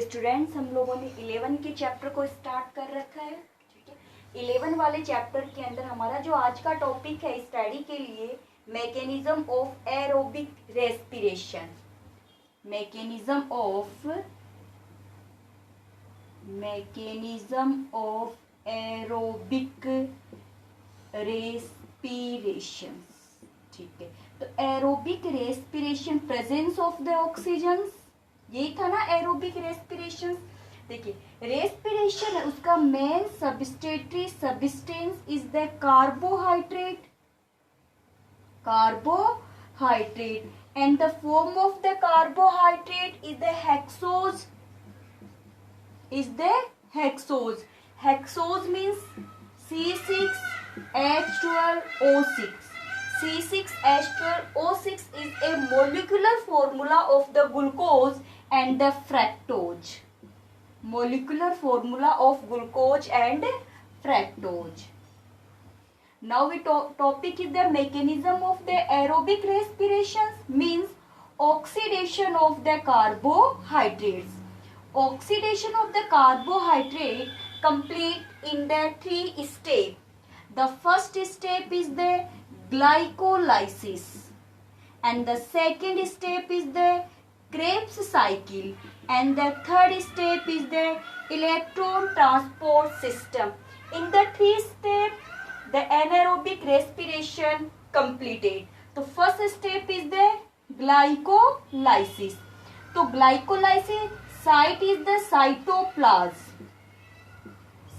Students, हम लोगों ने 11 के चैप्टर को स्टार्ट कर रखा है। ठीक है, 11 वाले चैप्टर के अंदर हमारा जो आज का टॉपिक है स्टडी के लिए, mechanism of aerobic respiration. Mechanism of aerobic respiration. ठीक है, तो aerobic respiration, presence of the oxygen, यही था ना एरोबिक रेस्पिरेशन। देखिए, रेस्पिरेशन है उसका main substrate substance is the carbohydrate and the form of the carbohydrate is the hexose. Hexose means C6H12O6. C6H12O6 is a molecular formula of the glucose and the fructose. Molecular formula of glucose and fructose. Now we topic is the mechanism of the aerobic respiration, means oxidation of the carbohydrates. Oxidation of the carbohydrate complete in the 3 steps. The first step is the glycolysis and the second step is the Krebs cycle and the third step is the electron transport system. In the 3 steps the anaerobic respiration completed. So first step is the glycolysis. So glycolysis site is the cytoplasm.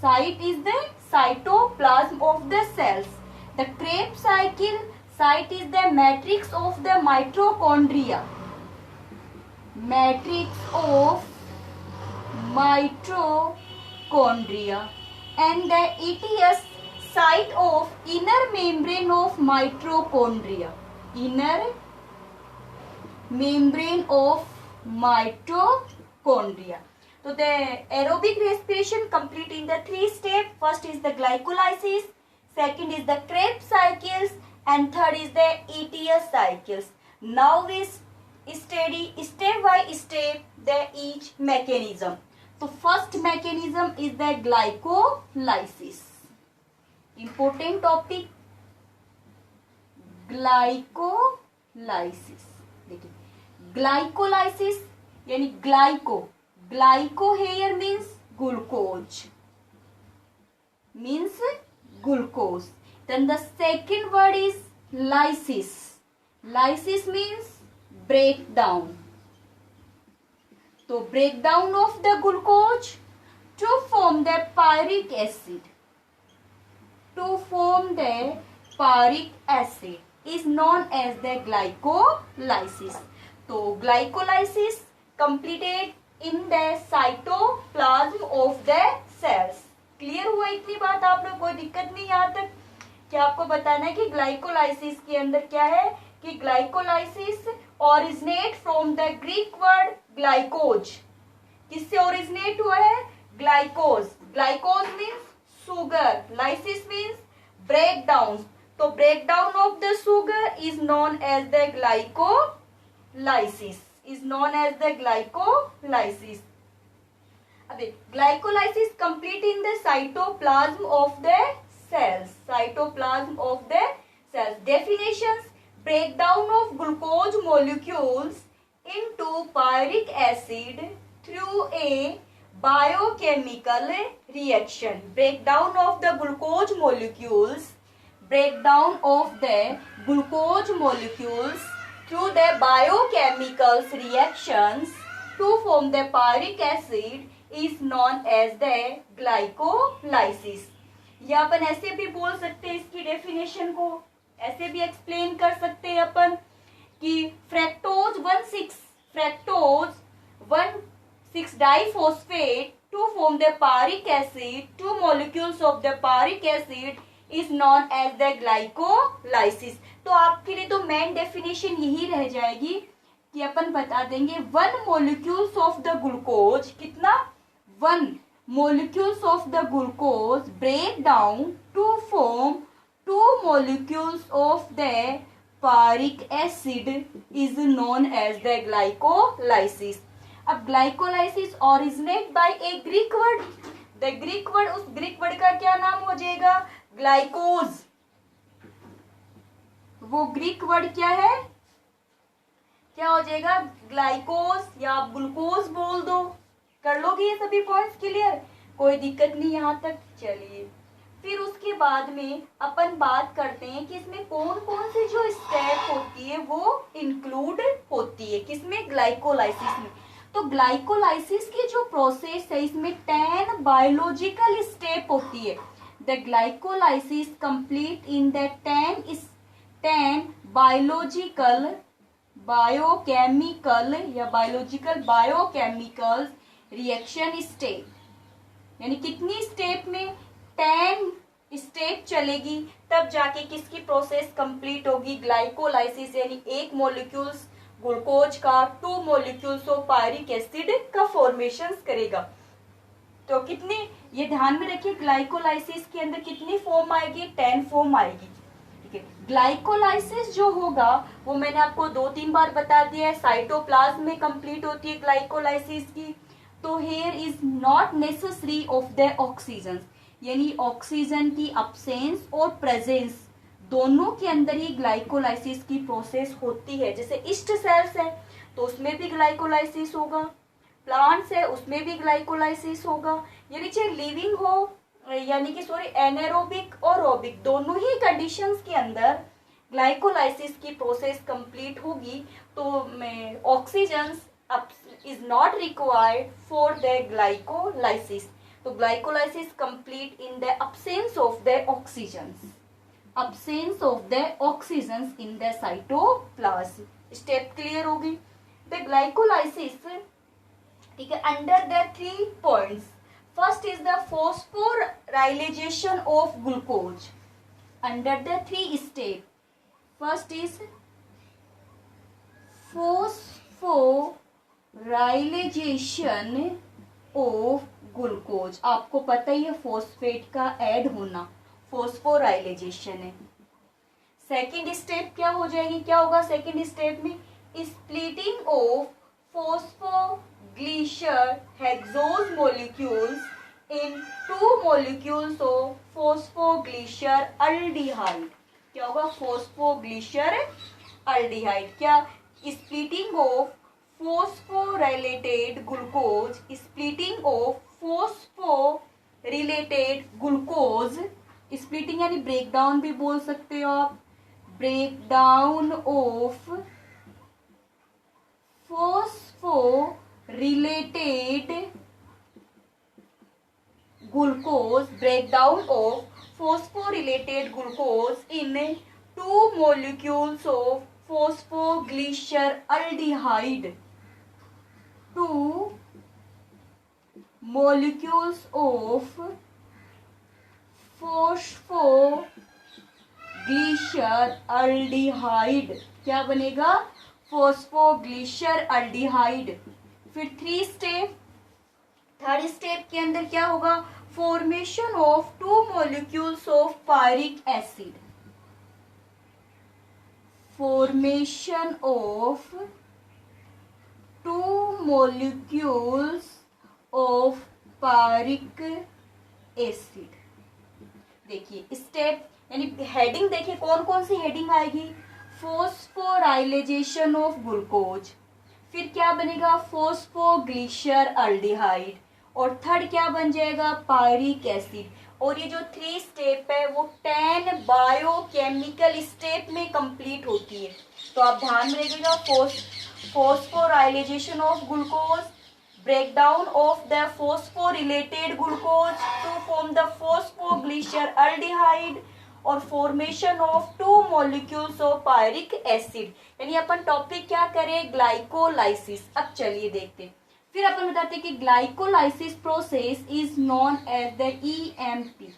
Site is the cytoplasm of the cells. The Krebs cycle site is the matrix of the mitochondria. Matrix of mitochondria. And the ETS site of inner membrane of mitochondria. Inner membrane of mitochondria. So the aerobic respiration complete in the 3 steps. First is the glycolysis, second is the Krebs cycles, and third is the ETS cycles. Now we study step by step the each mechanism. So first mechanism is the glycolysis. Important topic, glycolysis. देखिए, glycolysis यानी glyco here means glucose. Then the second word is lysis. Lysis means breakdown. So breakdown of the glucose to form the pyric acid. Is known as the glycolysis. So glycolysis completed in the cytoplasm of the cells. Clear हुआ इतनी बात? आप लोग कोई दिक्कत नहीं यहाँ तक? क्या आपको बताना है कि ग्लाइकोलाइसिस के अंदर क्या है कि glycolysis originate from the Greek word glycose. किससे ओरिजिनेट हुआ है? Glycose. Glycose means sugar, lysis means break down. तो break down of the sugar is known as the glycolysis. अबे glycolysis complete in the cytoplasm of the cells. Definitions: breakdown of glucose molecules into pyric acid through a biochemical reaction. Breakdown of the glucose molecules through the biochemical reactions to form the pyric acid is known as the glycolysis. या अपन ऐसे भी बोल सकते हैं, इसकी definition को ऐसे भी एक्सप्लेन कर सकते हैं अपन कि fructose 1,6 diphosphate to form the pyruvic acid, 2 molecules of the pyric acid is known as the glycolysis. तो आपके लिए तो मेन डेफिनेशन यही रह जाएगी कि अपन बता देंगे 1 molecules of the glucose, कितना? 1 molecules of the glucose break down to form 2 molecules of the pyric acid is known as the glycolysis. अब glycolysis originate by a Greek word, the Greek word, उस Greek word का क्या नाम हो जाएगा? ग्लाइकोज। वो Greek word क्या है? क्या हो जाएगा? ग्लाइकोज या आप ग्लूकोज बोल दो। कर लोगे ये सभी पॉइंट्स क्लियर? कोई दिक्कत नहीं यहाँ तक। चलिए फिर उसके बाद में अपन बात करते हैं कि इसमें कौन कौन सी जो स्टेप होती है वो इंक्लूड होती है, किसमें? ग्लाइकोलाइसिस में। तो ग्लाइकोलाइसिस की जो प्रोसेस है इसमें 10 बायोलॉजिकल स्टेप होती है। The glycolysis complete in the 10 biological, biochemical या बायोलॉजिकल बायोकेमिकल रिएक्शन स्टेप। यानी कितनी स्टेप में? 10 स्टेप चलेगी, तब जाके किसकी प्रोसेस कंप्लीट होगी? ग्लाइकोलाइसिस, यानी एक मॉलिक्यूल्स ग्लूकोज का 2 मॉलिक्यूल्स ऑफ पायरिक एसिड का फॉर्मेशन करेगा। तो कितने, ये ध्यान में रखिए, ग्लाइकोलाइसिस के अंदर कितनी फॉर्म आएगी? 10 फॉर्म आएगी। ठीक है, ग्लाइकोलाइसिस जो होगा वो मैंने आपको 2-3 बार बता दिया है, साइटोप्लाज्म में कंप्लीट होती है ग्लाइकोलाइसिस की। तो here is not necessary of the oxygen, यानी ऑक्सीजन की अब्सेंस और प्रेजेंस दोनों के अंदर ही ग्लाइकोलाइसिस की प्रोसेस होती है। जैसे ईस्ट सेल्स है तो उसमें भी ग्लाइकोलाइसिस होगा, प्लांट्स है उसमें भी ग्लाइकोलाइसिस होगा, यानी चाहे लिविंग हो यानी कि सॉरी एनारोबिक और रोबिक दोनों ही कंडीशंस के अंदर ग्लाइकोलाइसिस की प्रोसेस कंप्लीट होगी। तो oxygen is not required for the glycolysis. तो glycolysis complete in the absence of the oxygens, absence of the oxygens in the cytoplasm. Step clear होगी? The glycolysis, ठीक है, under the 3 points. First is the phosphorylation of glucose under the 3 step. First is phosphorylation of glucose. आपको पता ही है phosphate का add होना phosphorylation है। Second step क्या हो जाएगी? क्या होगा सेकेंड स्टेप में? Splitting of phosphoglycer hexose molecules in 2 molecules of phosphoglyceraldehyde. क्या होगा? Phosphoglyceraldehyde. क्या? Splitting of phosphorylated glucose, splitting of phosphorylated glucose, splitting यानी ब्रेकडाउन भी बोल सकते हो आप, breakdown of phosphorylated glucose, breakdown of phosphorylated glucose in 2 molecules of phosphoglyceraldehyde, 2 molecules of phosphoglyceraldehyde। क्या बनेगा? phosphoglyceraldehyde। फिर 3 स्टेप, थर्ड स्टेप के अंदर क्या होगा? Formation of 2 molecules of pyruvic acid, formation of 2 molecules of pyric acid। देखिए step यानी heading देखिए कौन कौन सी हेडिंग आएगी? फॉस्फोराइलेशन ऑफ ग्लूकोज, फिर क्या बनेगा? फॉस्फोग्लिसर अल्डिहाइड, और थर्ड क्या बन जाएगा? Pyruvic acid. और ये जो 3 स्टेप है वो 10 बायोकेमिकल स्टेप में कंप्लीट होती है। तो आप ध्यान में रखिएगा, phosphorylation of glucose, breakdown of the phosphorylated glucose to form the phosphoglyceraldehyde और formation of 2 molecules of pyric acid। यानी अपन टॉपिक क्या करें? ग्लाइकोलाइसिस। अब चलिए देखते हैं। फिर अपन बताते हैं कि glycolysis process is known as the EMP.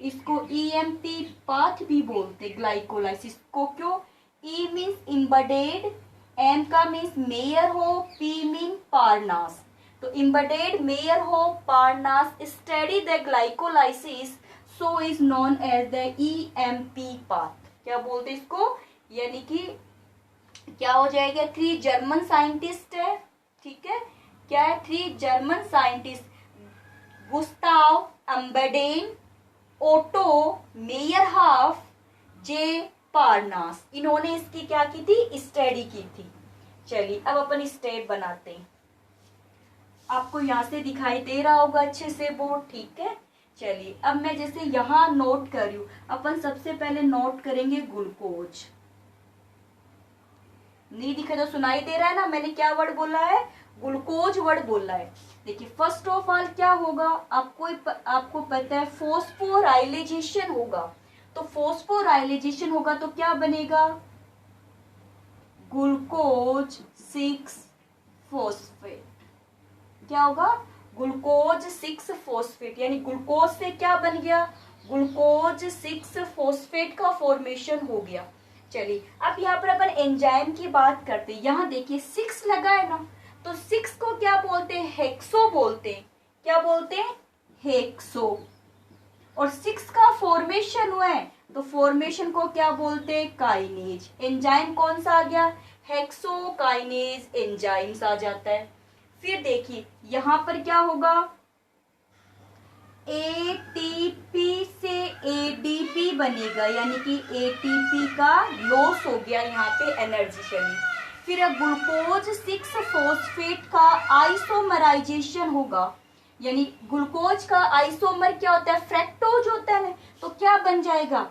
इसको ईएमपी पाथ भी बोलते ग्लाइकोलाइसिस को। क्यों? ई मीन्स इम्बडेड, एम का means Meyerhof, P mean Parnas. तो Embden, Meyerhof, Parnas, study the glycolysis so is known as the EMP path. क्या बोलते इसको? यानी कि क्या हो जाएगा? 3 जर्मन साइंटिस्ट है, ठीक है, क्या है, 3 जर्मन साइंटिस्ट, गुस्ताव एम्बेडेन, ओटो मेयरहाफ, जे पारनास, इन्होंने इसकी क्या की थी, स्टडी की थी। चलिए अब अपन स्टेप बनाते हैं। आपको यहाँ से दिखाई दे रहा होगा अच्छे से बोर्ड, ठीक है। चलिए अब मैं जैसे यहाँ नोट कर रही हूँ, अपन सबसे पहले नोट करेंगे ग्लूकोज। नहीं दिखा तो सुनाई दे रहा है ना, मैंने क्या वर्ड बोला है, ग्लूकोज वर्ड बोला है। देखिए फर्स्ट ऑफ ऑल क्या होगा, आपको पता है फॉस्फोराइलेशन होगा। तो फॉस्फोराइलेशन होगा तो क्या बनेगा, ग्लूकोज 6 फॉस्फेट। क्या होगा, ग्लूकोज 6 फॉस्फेट, यानी ग्लूकोज से क्या बन गया, ग्लूकोज 6 फॉस्फेट का फॉर्मेशन हो गया। चलिए अब यहाँ पर अपन एंजाइम की बात करते हैं। यहाँ देखिए 6 लगा है ना, तो 6 को क्या बोलते हैं, हेक्सो बोलते हैं। क्या बोलते हैं, हेक्सो। और 6 का फॉर्मेशन हुआ है तो फॉर्मेशन को क्या बोलते हैं, काइनेज। एंजाइम कौन सा आ गया, हेक्सो काइनेज एंजाइम्स आ जाता है। फिर देखिए यहां पर क्या होगा, एटीपी से एडीपी बनेगा, यानी कि एटीपी का लॉस हो गया यहाँ पे, एनर्जी चली। फिर ग्लूकोज 6 फॉस्फेट का आइसोमराइजेशन होगा, यानी ग्लूकोज का आइसोमर क्या होता है, फ्रैक्टोज होता है, तो क्या बन जाएगा,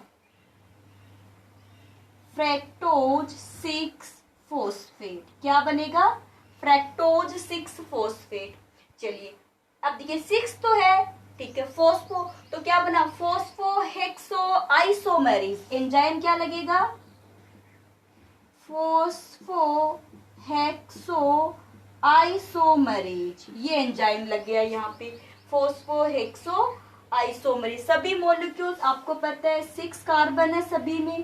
फ्रैक्टोज 6 फॉस्फेट। क्या बनेगा, फ्रैक्टोज 6 फॉस्फेट। चलिए अब देखिए 6 तो है, ठीक है, फॉस्फो तो क्या बना, फॉस्फो हेक्सो आइसोमेरेज। एंजाइम क्या लगेगा, फॉस्फो हेक्सो आइसोमेरेज, ये एंजाइम लग गया यहाँ पे, फॉस्फो हेक्सो आइसोमेरेज। सभी मॉलिक्यूल्स आपको पता है 6 कार्बन है सभी में,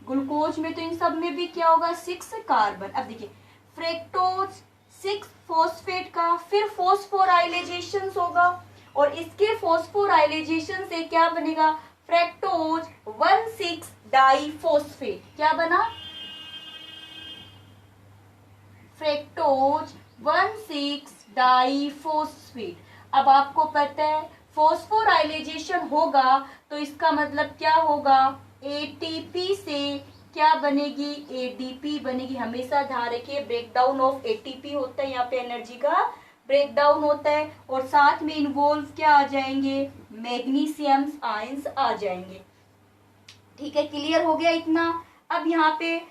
ग्लूकोज में तो इन सब में भी क्या होगा, 6 कार्बन। अब देखिए फ्रैक्टोज 6 फॉस्फेट का फिर फॉस्फोराइलेशन होगा, और इसके फॉस्फोराइलेशन से क्या बनेगा, फ्रैक्टोज 1,6 डाइफॉस्फेट। क्या बना, फ्रैक्टोज 1,6 डाइफॉस्फेट। अब आपको पता है फॉस्फोराइलेशन होगा तो इसका मतलब क्या होगा, एटीपी से क्या बनेगी, एडीपी बनेगी। हमेशा ध्यान रखिए ब्रेकडाउन ऑफ एटीपी होता है, यहाँ पे एनर्जी का ब्रेकडाउन होता है, और साथ में इन्वॉल्व क्या आ जाएंगे, मैग्नीशियम आयंस आ जाएंगे। ठीक है, क्लियर हो गया इतना। अब यहाँ पे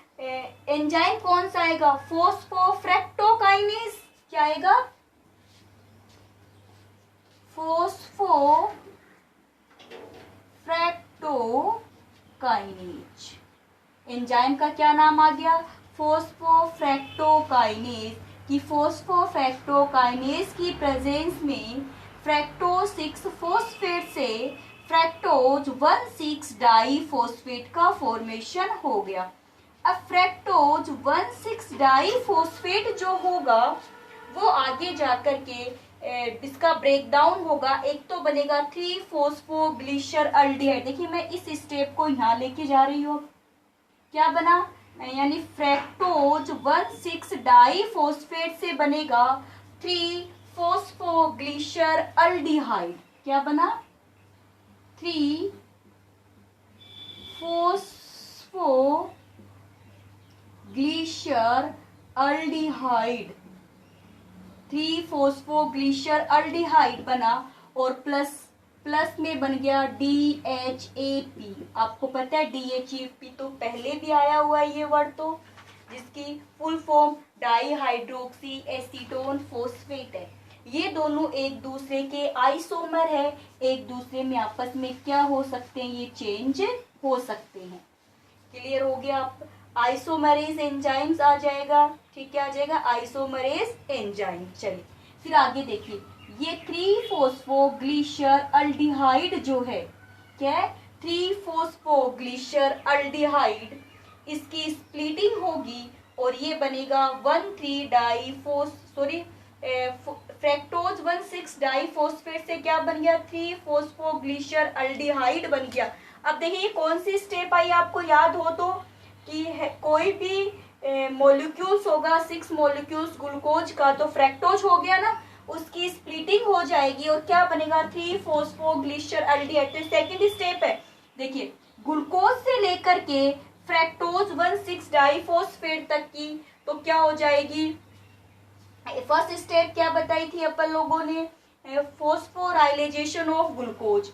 एंजाइम कौन सा आएगा, फोस्फोफ्रैक्टोकाइनेज। क्या आएगा, फोस्फोफ्रैक्टोकाइनेज। एंजाइम का क्या नाम आ गया, फोस्फोफ्रैक्टोकाइनेज। कि फोस्फोफ्रैक्टोकाइनेज की प्रेजेंस में फ्रैक्टोज 6 फॉस्फेट से फ्रैक्टोज 1,6 डाइफॉस्फेट का फॉर्मेशन हो गया। अब फ्रैक्टोज 1,6 डाइफॉस्फेट जो होगा वो आगे जाकर के इसका ब्रेकडाउन होगा, एक तो बनेगा 3 फॉस्फोग्लिसरॉल्डिहाइड। देखिए मैं इस स्टेप को यहाँ लेके जा रही हूँ, क्या बना, यानी फ्रैक्टोज 1,6 डाइफॉस्फेट से बनेगा 3 फॉस्फोग्लिसरॉल्डिहाइड। क्या बना, 3 फॉस्फोग्लिसरॉल्डिहाइड, 3 फॉस्फोग्लिसरॉल्डिहाइड बना, और प्लस में बन गया DHAP। आपको पता है DHAP तो पहले भी आया हुआ है ये वर्ड, तो जिसकी full form dihydroxy acetone phosphate है। ये दोनों एक दूसरे के आइसोमर है, एक दूसरे में आपस में क्या हो सकते हैं, ये चेंज हो सकते हैं। क्लियर हो गया, आप आइसोमरेज एंजाइम्स आ जाएगा, ठीक है, आ जाएगा आइसोमरेज एंजाइम। चलिए फिर आगे देखिए, ये 3 फॉस्फोग्लिसरॉल्डिहाइड जो है, क्या है, 3 फॉस्फोग्लिसरॉल्डिहाइड, इसकी स्प्लिटिंग होगी और ये बनेगा 1,3 फ्रैक्टोज 1,6 डाइफॉस्फेट से क्या बन गया, 3 फॉस्फोग्लिसरॉल्डिहाइड बन गया। अब देखिए कौन सी स्टेप आई, आपको याद हो तो, कि कोई भी मोलिक्यूल्स होगा 6 मोलिक्यूल्स ग्लूकोज का, तो फ्रैक्टोज हो गया ना, उसकी स्प्लिटिंग हो जाएगी और क्या बनेगा 3 फॉस्फोग्लिसरल्डिहाइड। तो सेकंड स्टेप है, देखिए ग्लूकोज से लेकर के फ्रैक्टोज 1,6 डाइफॉस्फेट तक की, तो क्या हो जाएगी, फर्स्ट स्टेप क्या बताई थी अपन लोगों ने, फोस्फोराइलेशन ऑफ ग्लूकोज।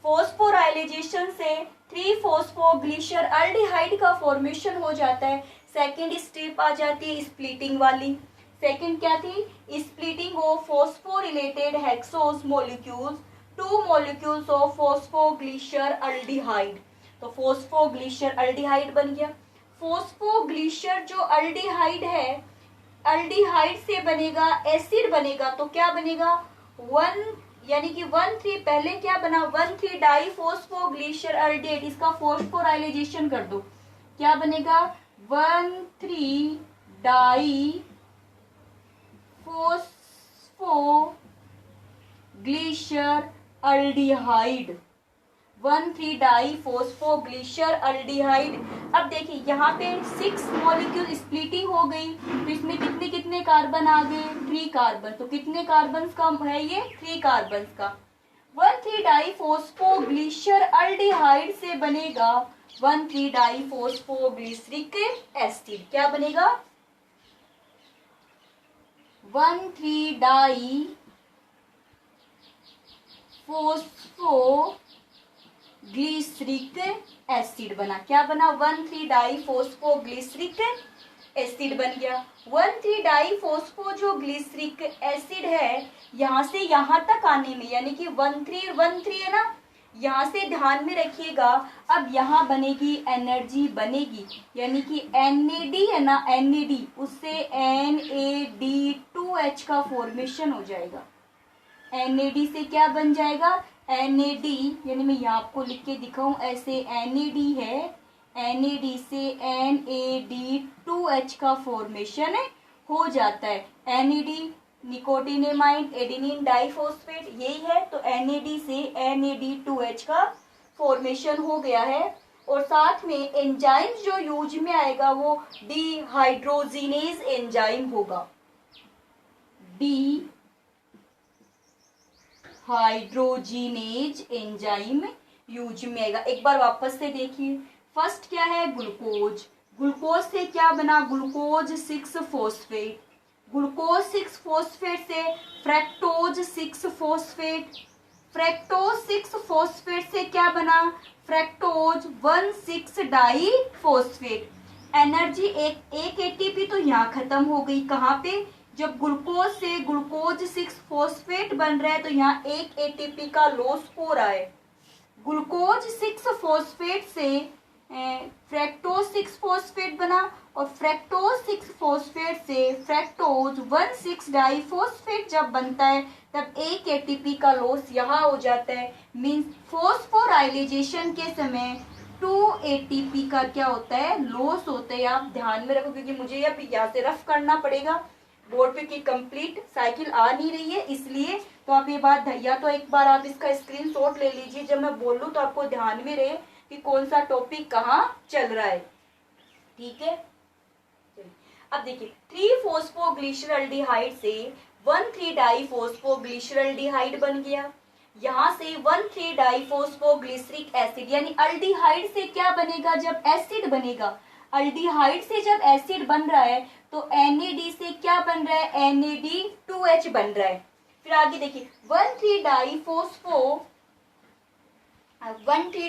फोस्फोराइलेशन से 3 फॉस्फोग्लिसरल्डिहाइड का फॉर्मेशन हो जाता है। सेकेंड स्टेप आ जाती है स्प्लिटिंग वाली। सेकेंड क्या थी, splitting of phosphorylated hexose molecules, 2 molecules of phosphoglyceraldehyde, तो फॉस्फोग्लिसरल्डिहाइड बन गया। फॉस्फोग्लिसर जो अल्डिहाइड है, अल्डिहाइड से बनेगा एसिड बनेगा, तो क्या बनेगा 1, यानी कि 1,3 पहले क्या बना 1,3 डाइफॉस्फोग्लिसरल्डिहाइड, इसका फॉस्फोराइलेशन कर दो, क्या बनेगा 1,3 डाई फोस्फोग्लिसरल्डिहाइड, 1,3 डाइफॉस्फोग्लिसरल्डिहाइड। अब देखिए यहाँ पे 6 मॉलिक्यूल स्प्लिटिंग हो गई, तो इसमें कितने कितने कार्बन आ गए 3 कार्बन, तो कितने कार्बन का है ये 3 कार्बन का। 1,3 डाइफॉस्फोग्लिसरल्डिहाइड से बनेगा 1,3 डाइफॉस्फोग्लिसरिक एसिड, क्या बनेगा 1,3 डाइफॉस्फोग्लिसरिक एसिड बना, क्या बना 1,3 डाइफॉस्फोग्लिसरिक एसिड बन गया। 1,3 डाइफॉस्फो जो ग्लिसरिक एसिड है, यहाँ से यहाँ तक आने में, यानी कि 1,3 है ना, यहाँ से ध्यान में रखिएगा। अब यहाँ बनेगी एनर्जी बनेगी, यानी कि NAD है ना, NAD उससे NAD2H का फॉर्मेशन हो जाएगा। NAD से क्या बन जाएगा NAD, यानी मैं यहाँ आपको लिख के दिखाऊं ऐसे, NAD है, NAD से NAD2H का फॉर्मेशन हो जाता है। NAD निकोटिनेमाइड एडेनिन डाइफॉस्फेट यही है, तो NAD से NAD2H का फॉर्मेशन हो गया है। और साथ में एंजाइम जो यूज में आएगा वो डिहाइड्रोजिनेज एंजाइम होगा, डिहाइड्रोजिनेज एंजाइम यूज में आएगा। एक बार वापस से देखिए, फर्स्ट क्या है ग्लूकोज, ग्लूकोज से क्या बना ग्लूकोज 6 फॉस्फेट, ग्लूकोज 6 फॉस्फेट से फ्रैक्टोज 6 फॉस्फेट, फ्रैक्टोज 6 फॉस्फेट से क्या बना फ्रैक्टोज 1,6 डाई फॉस्फेट। एनर्जी एक एटीपी तो यहाँ खत्म हो गई, कहाँ पे, जब ग्लूकोज से ग्लूकोज 6 फॉस्फेट बन रहा है तो यहाँ एक एटीपी का लॉस हो रहा है। ग्लूकोज 6 फॉस्फेट से फ्रैक्टोज 6 फॉस्फेट बना और फ्रैक्टोज 6 फॉस्फेट से फ्रैक्टोज 1,6 डाइफॉस्फेट जब बनता है तब एक एटीपी का लॉस यहाँ हो जाता है। मींस फॉस्फोराइलेशन के समय 2 एटीपी का क्या होता है लॉस होता है। आप ध्यान में रखो क्योंकि मुझे अब यहाँ से रफ करना पड़ेगा बोर्ड पे की कंप्लीट साइकिल आ नहीं रही है, इसलिए तो आप ये बात या तो एक बार आप इसका स्क्रीनशॉट ले लीजिए, जब मैं बोलूँ तो आपको ध्यान में रहे कि कौन सा टॉपिक कहाँ चल रहा है। ठीक है, अब देखिए 3 फॉस्फोग्लिसरल्डिहाइड से 1,3 डाइफॉस्फोग्लिसरल्डिहाइड बन गया। यहाँ से 1,3 डाइफॉस्फोग्लिसरिक एसिड यानी अल्डिहाइड से क्या बनेगा जब एसिड बनेगा, अल्डिहाइड से जब एसिड बन रहा है तो NAD से क्या बन रहा है NAD2H बन रहा है। फिर आगे देखिए 1,3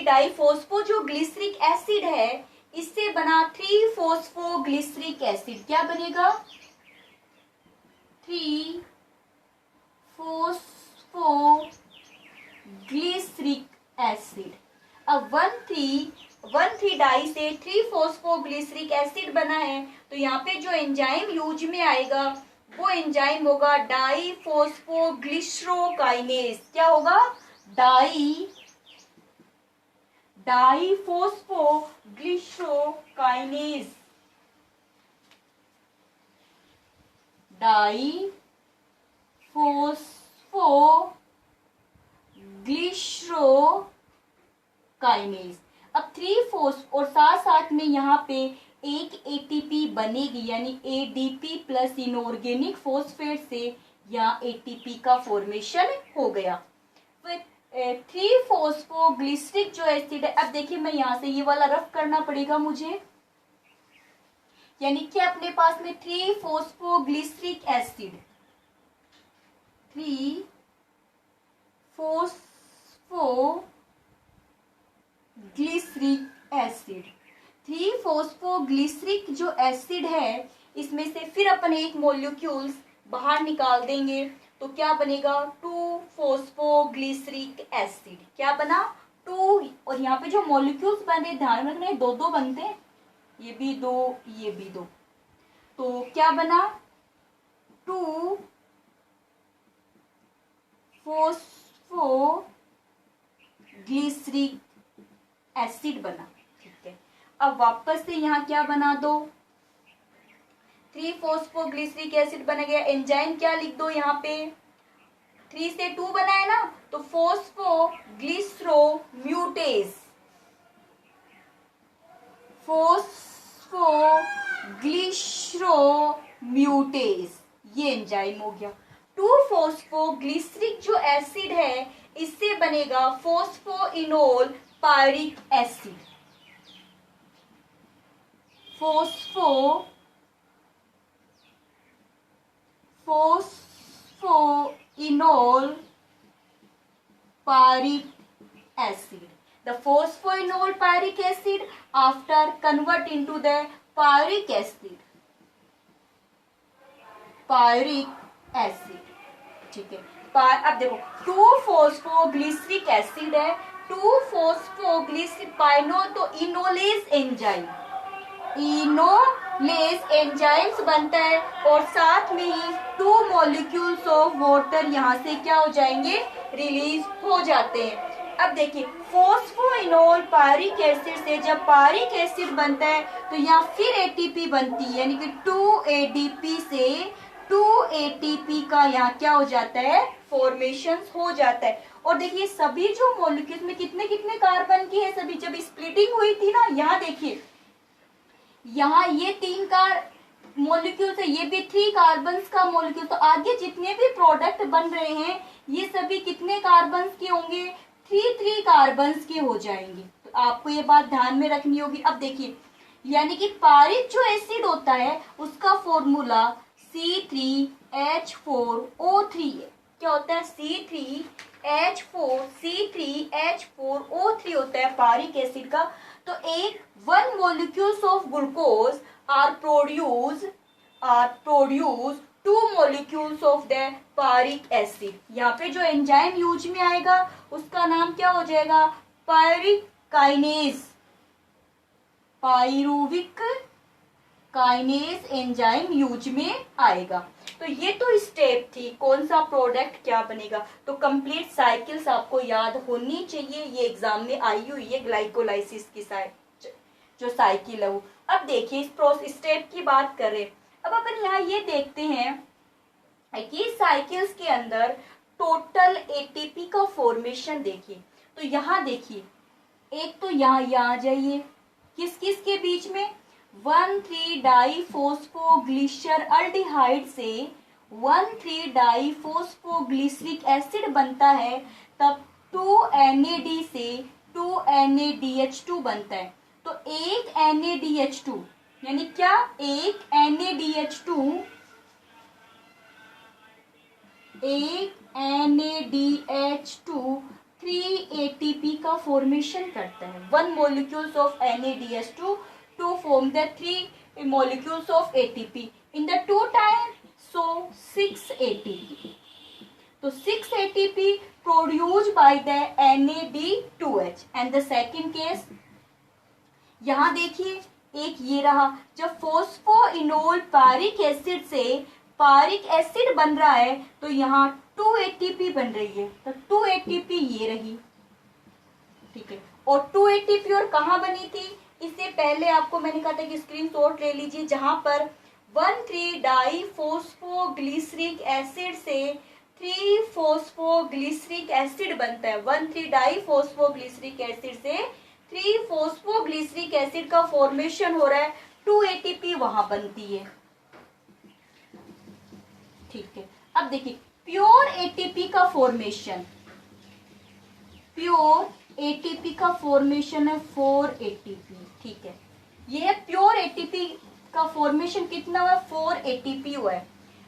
डाइफॉस्फो जो ग्लिसरिक एसिड है इससे बना 3 फॉस्फोग्लिसरिक एसिड, क्या बनेगा 3 फॉस्फोग्लिसरिक एसिड। अब 1,3 डाई से 3 फॉस्फोग्लिसरिक एसिड बना है तो यहाँ पे जो एंजाइम यूज में आएगा वो एंजाइम होगा डाइफॉस्फोग्लिसरोकाइनेज। क्या होगा डाइफॉस्फोग्लिसरोकाइनेज, डाइफॉस्फोग्लिसरोकाइनेज। अब 3 फोस्फ और साथ साथ में यहाँ पे एक एटीपी बनेगी, यानी एडीपी प्लस इनऑर्गेनिक फॉस्फेट से यहाँ एटीपी का फॉर्मेशन हो गया। फिर 3-फॉस्फोग्लिसरिक जो एसिड है, अब देखिए मैं यहाँ से ये वाला रफ करना पड़ेगा मुझे, यानी कि अपने पास में 3-फॉस्फोग्लिसरिक एसिड, 3-फॉस्फोग्लिसरिक एसिड, 3-फॉस्फोग्लिसरिक जो एसिड है, इसमें से फिर अपन एक मॉलिक्यूल्स बाहर निकाल देंगे तो क्या बनेगा, 2-फॉस्फोग्लिसरिक एसिड। क्या बना, 2, और यहाँ पे जो मॉलिक्यूल्स बने ध्यान रखना है 2-2 बनते हैं, ये भी 2 ये भी 2, तो क्या बना, 2-फॉस्फोग्लिसरिक एसिड बना। ठीक है, अब वापस से यहाँ क्या बना दो, 3-फॉस्फोग्लिसरिक एसिड बन गया। एंजाइम क्या लिख दो यहाँ पे, 3 से 2 बना है ना, तो फॉस्फोग्लिसरोम्यूटेज, फॉस्फोग्लिसरोम्यूटेज, ये एंजाइम हो गया। 2-फॉस्फोग्लिसरिक जो एसिड है, इससे बनेगा phosphoenol pyruvic acid, phosphoenol pyric acid. The phosphoenol pyric acid after convert into the pyric acid. ठीक है, अब देखो 2-फॉस्फोग्लिसरिक एसिड है, 2-फॉस्फोग्लिसरिक पाइनो तो इनोलेज एंजाइम, इनोलेज एंजाइम्स बनता है, और साथ में ही 2 मॉलिक्यूल्स ऑफ वाटर यहाँ से क्या हो जाएंगे, रिलीज हो जाते हैं। अब देखिए फॉस्फोइनोल पायरिक एसिड से जब पायरिक एसिड बनता है तो यहाँ फिर एटीपी बनती है, यानी कि 2 से 2 का यहाँ क्या हो जाता है, फॉर्मेशन हो जाता है। और देखिए सभी जो मॉलिक्यूल्स में कितने कितने कार्बन की है, सभी जब स्प्लिटिंग हुई थी ना, यहाँ देखिए यहाँ ये 3 मॉलिक्यूल्स है, ये भी 3 कार्बन्स का मॉलिक्यूल, तो आगे जितने भी प्रोडक्ट बन रहे हैं ये सभी कितने कार्बन्स के होंगे, 3 कार्बन्स के हो जाएंगे। तो आपको ये बात ध्यान में रखनी होगी। अब देखिए यानी कि पायरिक जो एसिड होता है उसका फॉर्मूला C3H4O3 है। क्या होता है, C3H4O3 होता है पायरिक एसिड का। तो एक 1 molecules of glucose are produced 2 molecules of the pyric acid। यहाँ पे जो एंजाइम यूज में आएगा उसका नाम क्या हो जाएगा, पायरिक kinase, pyruvic kinase enzyme use में आएगा। तो ये तो स्टेप थी, कौन सा प्रोडक्ट क्या बनेगा। तो कंप्लीट साइकिल्स आपको याद होनी चाहिए, ये एग्जाम में आई हुई है ग्लाइकोलाइसिस की जो साइकिल है वो। अब देखिए इस प्रोसेस स्टेप की बात करें, अब अपन यहाँ ये देखते हैं कि साइकिल्स के अंदर टोटल एटीपी का फॉर्मेशन देखिए। तो यहाँ देखिए एक तो यहाँ आ जाइए, किस किस के बीच में, 1,3-डाइफॉस्फोग्लिसरल्डिहाइड से 1,3-डाइफॉस्फोग्लिसरिक एसिड बनता है, तब 2 NAD से 2 NADH2 बनता है। तो एक NADH2 यानी क्या, एक NADH2 3 ATP का फॉर्मेशन करता है। 1 molecules of NADH2 to form the 3 molecules of ATP in the 2 times, so 6 ATP. तो 6 ATP produced by the NAD2H and the second case, यहाँ देखिए एक ये रहा, जब फॉस्फोइनोल पायरिक एसिड से पायरिक एसिड बन रहा है तो यहाँ 2 ATP बन रही है, तो 2 ATP ये रही, ठीक है। और 2 ATP और कहाँ बनी थी, इससे पहले आपको मैंने कहा था कि स्क्रीनशॉट ले लीजिए, जहां पर 1,3-डाइफॉस्फोग्लिसरिक एसिड से 3-फॉस्फोग्लिसरिक एसिड बनता है। 1,3-डाइफॉस्फोग्लिसरिक एसिड से 3-फॉस्फोग्लिसरिक एसिड का फॉर्मेशन हो रहा है 2 ATP वहां बनती है। ठीक है, अब देखिए प्योर एटीपी का फॉर्मेशन, प्योर एटीपी का फॉर्मेशन है 4 ATP। ठीक है, ये प्योर एटीपी का फॉर्मेशन कितना हुआ है, 4 ATP हुआ है।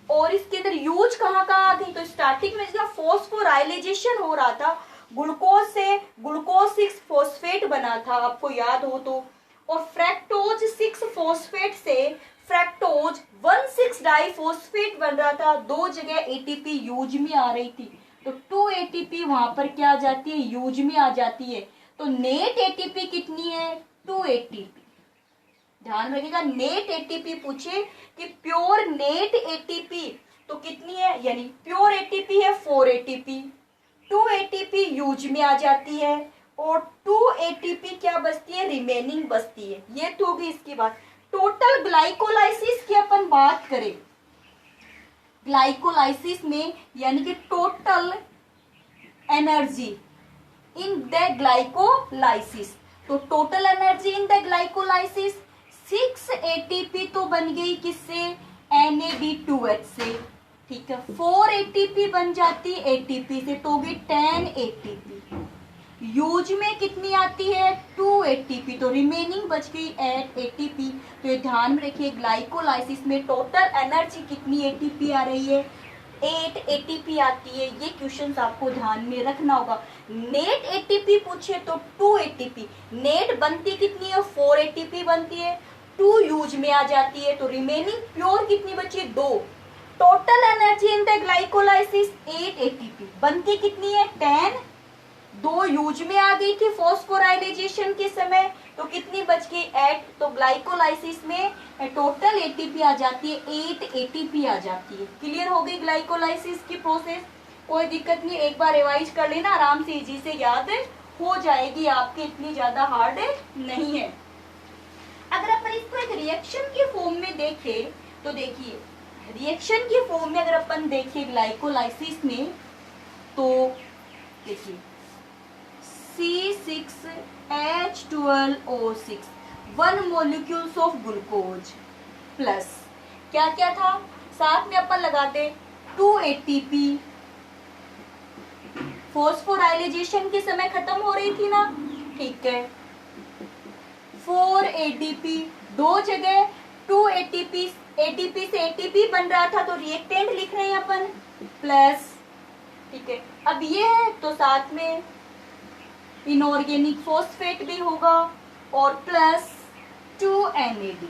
और इसके अंदर यूज कहाँ कहाँ आ गई, तो स्टार्टिंग में इसका फॉस्फोराइलेशन हो रहा था, ग्लूकोज से ग्लूकोज 6 फॉस्फेट बना था, आपको याद हो तो। और फ्रैक्टोज 6 फॉस्फेट से फ्रैक्टोज 1,6 डाइफॉस्फेट बन रहा था, दो जगह एटीपी यूज में आ रही थी, तो 2 ATP वहां पर क्या आ जाती है, यूज में आ जाती है। तो नेट एटीपी कितनी है, 2 ATP। ध्यान रखिएगा, नेट एटीपी पूछे कि प्योर नेट एटीपी तो कितनी है, यानी प्योर एटीपी है 4 ATP, 2 ATP यूज में आ जाती है और 2 ATP क्या बचती है, रिमेनिंग बचती है। ये तो होगी इसकी बात। टोटल ग्लाइकोलाइसिस की अपन बात करें, ग्लाइकोलाइसिस में यानी कि total energy in the glycolysis, तो total energy in the glycolysis 6 ATP तो बन गई किससे, NAD2H से। ठीक है, 4 ATP बन जाती ATP से, तो होगी 10 ATP। यूज में कितनी आती है, 2 ATP, तो रिमेनिंग बच गई 8 ATP। तो ये ध्यान में रखिए, ग्लाइकोलाइसिस में टोटल एनर्जी कितनी ATP आ रही है, 8 ATP आती है। ये क्वेश्चंस आपको ध्यान में रखना होगा। नेट ATP पूछे तो 2 ATP, नेट बनती कितनी है, 4 ATP बनती है, 2 यूज में आ जाती है, तो रिमेनिंग प्योर कितनी बची, 2। Total energy in the glycolysis 8 ATP, बनती कितनी है, 10, 2 यूज में आ गई थी फॉस्फोराइलेशन के समय, तो कितनी बच गई, 8। तो ग्लाइकोलाइसिस में टोटल एटीपी आ जाती है 8 ATP आ जाती है। क्लियर हो गई ग्लाइकोलाइसिस की प्रोसेस, कोई दिक्कत नहीं, एक बार रिवाइज कर लेना, आराम से इजी से याद हो जाएगी आपके, इतनी ज्यादा हार्ड नहीं है। अगर अपन इसको एक रिएक्शन के फॉर्म में देखें तो देखिए, रिएक्शन के फॉर्म में अगर अपन देखें ग्लाइकोलाइसिस में, तो देखिए C6H12O6 1 molecules of glucose plus क्या क्या था, साथ में अपन लगाते 2 ATP, फॉस्फोराइलेशन के समय खत्म हो रही थी ना, ठीक है, 4 ATP, दो जगह 2 ATP, ATP से ATP बन रहा था, तो रिएक्टेंट लिख रहे हैं अपन प्लस। ठीक है, अब ये है तो साथ में इनऑर्गेनिक फॉस्फेट भी होगा और प्लस 2 NAD।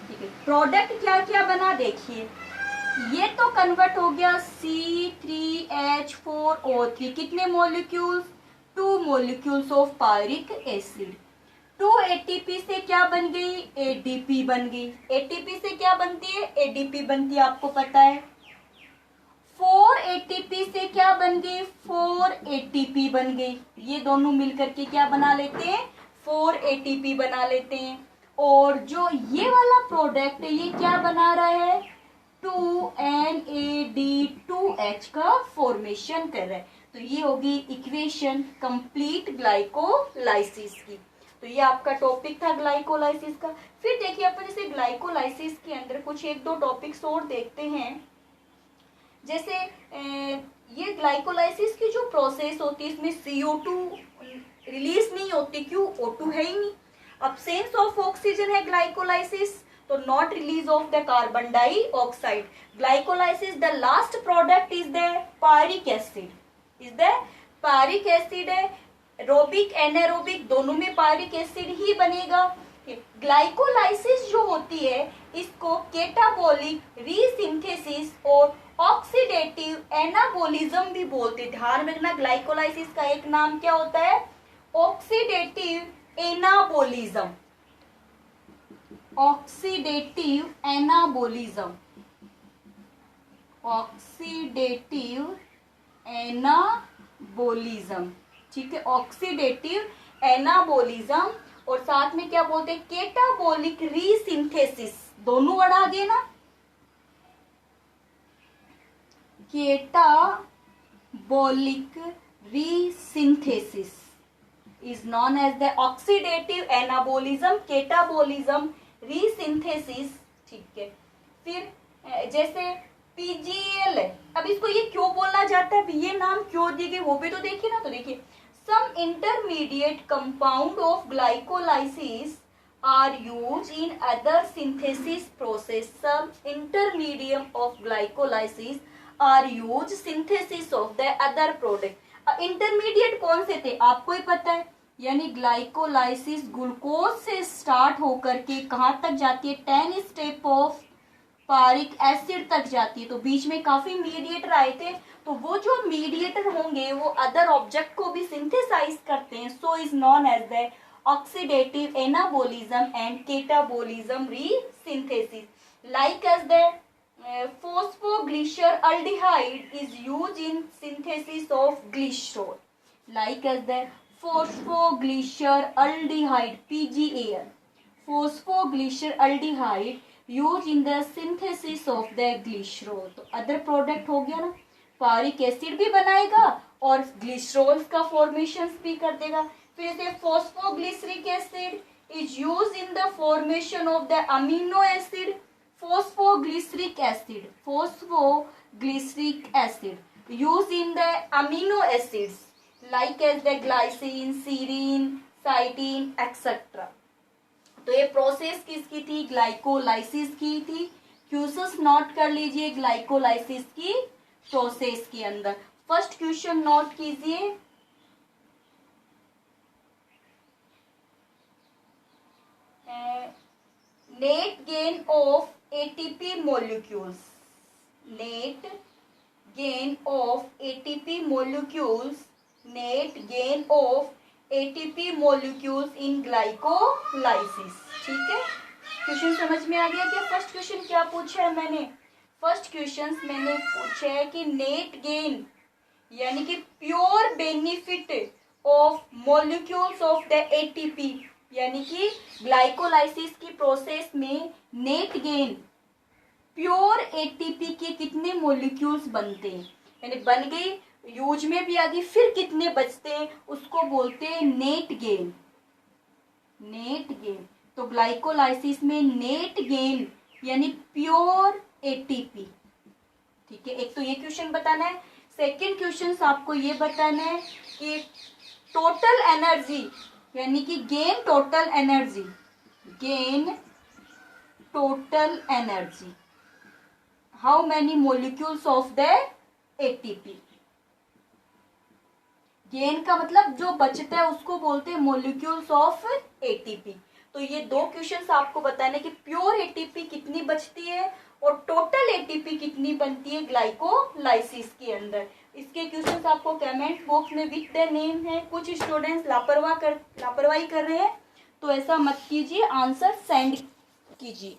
ठीक है, प्रोडक्ट क्या क्या बना देखिए, ये तो कन्वर्ट हो गया C3H4O3, कितने molecules, 2 molecules of pyruvic acid. 2 ATP से क्या बन गई, ADP बन गई। ATP से क्या बनती है, ADP बनती है, आपको पता है। 4 ATP से क्या बन गई, 4 ATP बन गई। ये दोनों मिलकर के क्या बना लेते हैं, 4 ATP बना लेते हैं। और जो ये वाला प्रोडक्ट है ये क्या बना रहा है, 2NAD2H का फॉर्मेशन कर रहा है। तो ये होगी इक्वेशन कंप्लीट ग्लाइकोलाइसिस की। तो ये आपका टॉपिक था ग्लाइकोलाइसिस का। फिर देखिए अपन इसे ग्लाइकोलाइसिस के अंदर कुछ एक दो टॉपिक्स और देखते हैं। जैसे ये ग्लाइकोलाइसिस की जो प्रोसेस होती है इसमें CO2 रिलीज नहीं होती, क्यों, O2 है ही नहीं। अब्सेंस ऑफ ऑक्सीजन है ग्लाइकोलाइसिस, तो not release of the carbon dioxide. Glycolysis the last product is the pyruvic acid, is the pyruvic acid है। एरोबिक एनारोबिक दोनों में पायरिक एसिड ही बनेगा। ग्लाइकोलाइसिस जो होती है इसको केटाबोलिक रीसिंथेसिस और ऑक्सीडेटिव एनाबोलिज्म भी बोलते हैं। ध्यान में रखना, ग्लाइकोलाइसिस का एक नाम क्या होता है, oxidative anabolism, oxidative anabolism, oxidative anabolism. ठीक है, ऑक्सीडेटिव एनाबोलिज्म। और साथ में क्या बोलते हैं, केटाबोलिक रीसिंथेसिस, दोनों वर्ड आ गए ना, केटाबोलिक रीसिंथेसिस, is known as the oxidative anabolism, catabolism, resynthesis. ठीक है, फिर जैसे PGL है, अब इसको ये क्यों बोला जाता है, ये नाम क्यों दिए गए वो भी तो देखिए ना। तो देखिए, some intermediate compound of glycolysis are used in other synthesis process. Some intermediate of glycolysis are used synthesis of the other product. Intermediate कौन से थे आपको ही पता है, यानी ग्लाइकोलाइसिस ग्लूकोज से स्टार्ट होकर के कहाँ तक जाती है, 10 स्टेप ऑफ पारिक एसिड तक जाती है। तो बीच में काफी मीडिएटर आए थे, तो वो जो मीडिएटर होंगे वो अदर ऑब्जेक्ट को भी सिंथेसाइज करते हैं। So is known as the oxidative anabolism and catabolism resynthesis. Like as the phosphoglyceraldehyde is used in synthesis of glycerol. Like as the phosphoglyceraldehyde PGAL, phosphoglyceraldehyde used in the synthesis of the glycerol. तो other product हो गया ना, Pareek acid भी बनाएगा और glycerol का formation भी कर देगा। फिर से phosphoglyceric acid is use in the formation of the amino acid phosphoglyceric acid used in the amino acids like as the glycine, serine, cytine etc. तो ये प्रोसेस किसकी थी, ग्लाइकोलाइसिस की थी। क्वेश्चंस नोट कर लीजिए ग्लाइकोलाइसिस की प्रोसेस के अंदर। फर्स्ट क्वेश्चन नोट कीजिए, net gain of ATP molecules, net gain of ATP molecules, net gain of ATP molecules in glycolysis। ठीक है, क्वेश्चन समझ में आ गया क्या। फर्स्ट क्वेश्चन क्या पूछा है मैंने, फर्स्ट क्वेश्चन मैंने पूछा है कि नेट गेन यानी कि pure benefit of molecules of the ATP, यानी कि ग्लाइकोलाइसिस की प्रोसेस में नेट गेन प्योर एटीपी के कितने मॉलिक्यूल्स बनते हैं, यानी बन गई यूज में भी आ गई, फिर कितने बचते हैं उसको बोलते हैं नेट गेन। नेट गेन, तो ग्लाइकोलाइसिस में नेट गेन यानी प्योर एटीपी। ठीक है, एक तो ये क्वेश्चन बताना है। सेकंड क्वेश्चन आपको ये बताना है कि टोटल एनर्जी यानी कि gain total energy, gain total energy, how many molecules of the ATP. Gain का मतलब जो बचता है उसको बोलते हैं मोलिक्यूल्स ऑफ एटीपी। तो ये दो क्वेश्चंस आपको बताने कि प्योर एटीपी कितनी बचती है और टोटल एटीपी कितनी बनती है ग्लाइकोलाइसिस के अंदर। इसके क्वेश्चंस आपको कमेंट बॉक्स में विद द नेम है। कुछ स्टूडेंट्स लापरवाही कर रहे हैं, तो ऐसा मत कीजिए, आंसर सेंड कीजिए।